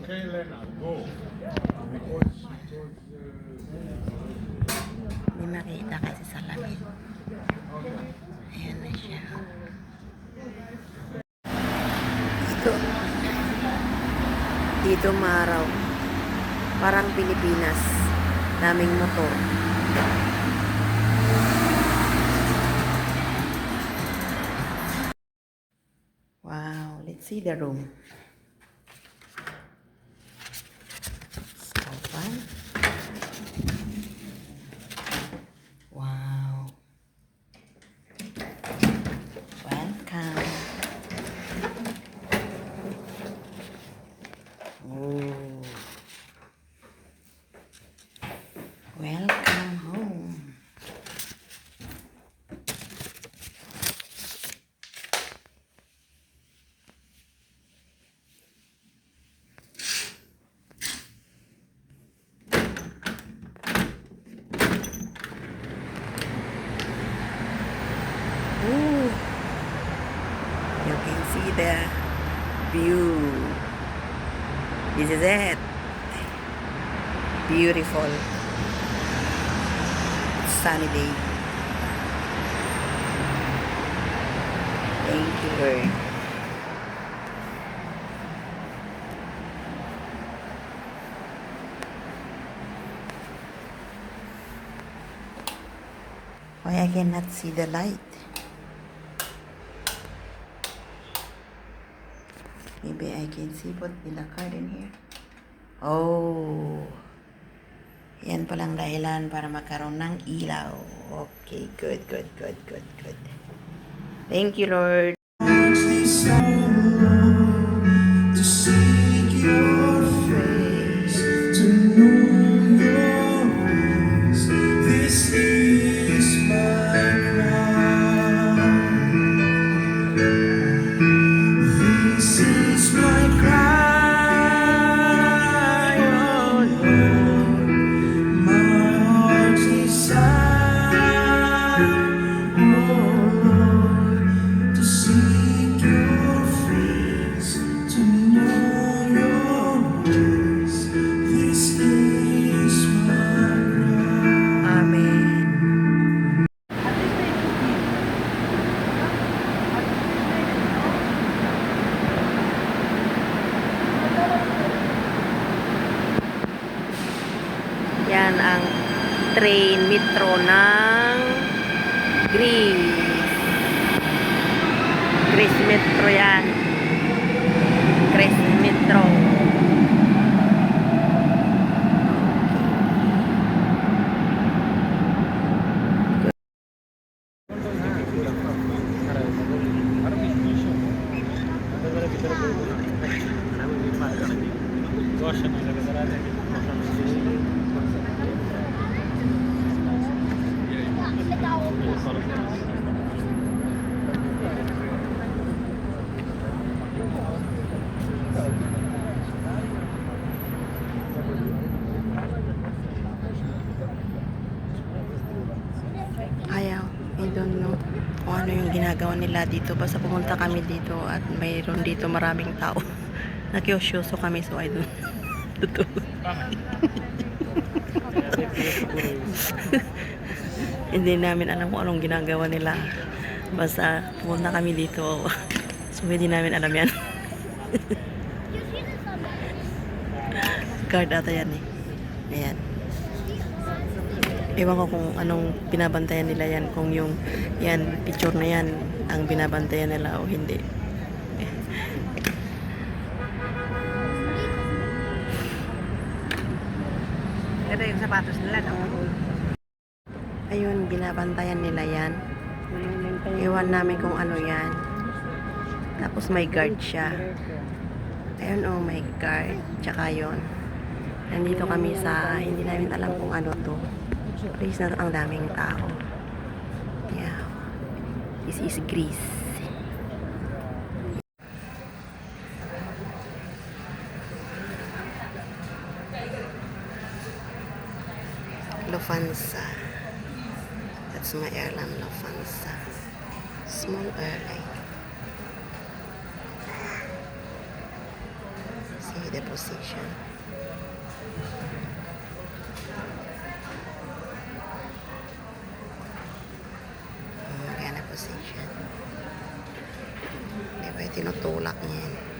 Okay, Lena, go. Because she was, Hindi makita kasi sa lamig. okay. Ayan na siya. Dito. Dito maaraw. Parang Pilipinas. Daming motor. Wow, let's see the room. Open. Wow. Welcome. Oh. Welcome home. Ooh. You can see the view. This is it. Beautiful. Sunny day. Thank you, Lord. Why I cannot see the light? Maybe I can see put the card in here. Oh. Yan palang dahilan para magkaroon ng ilaw. Okay, good. Thank you, Lord. To seek your face, to know your ways. This is my cry. This is my cry, oh Lord. My heart desire, oh Lord, to seek your face, to know your ways. This is my cry. Amen. Yan ang train metro ng Greece. Greece Metro yan. Greece Metro. Ayaw, I don't know kung ano yung ginagawa nila dito. Basta pumunta kami dito at mayroon dito maraming tao. Nakiosyoso kami, so I don't totoo. Hindi namin alam kung anong ginagawa nila. Basta pumunta kami dito. So hindi namin alam yan. Guard ata yan eh. Ayan. Ewan ko kung anong binabantayan nila yan. Kung yung yan, picture na yan ang binabantayan nila o hindi. Ito yung sapatos nila, no? Ayun, binabantayan nila yan. Ewan namin kung ano yan. Tapos may guard siya. Ayun, oh, may guard. Tsaka yun. Nandito kami sa, hindi namin alam kung ano to. Please na ang daming tao. Yeah. This is Greece. Lufthansa. That's my airline, Lufthansa. Small airline. See deposition. Magana position. Diba, tinutulak niya yan.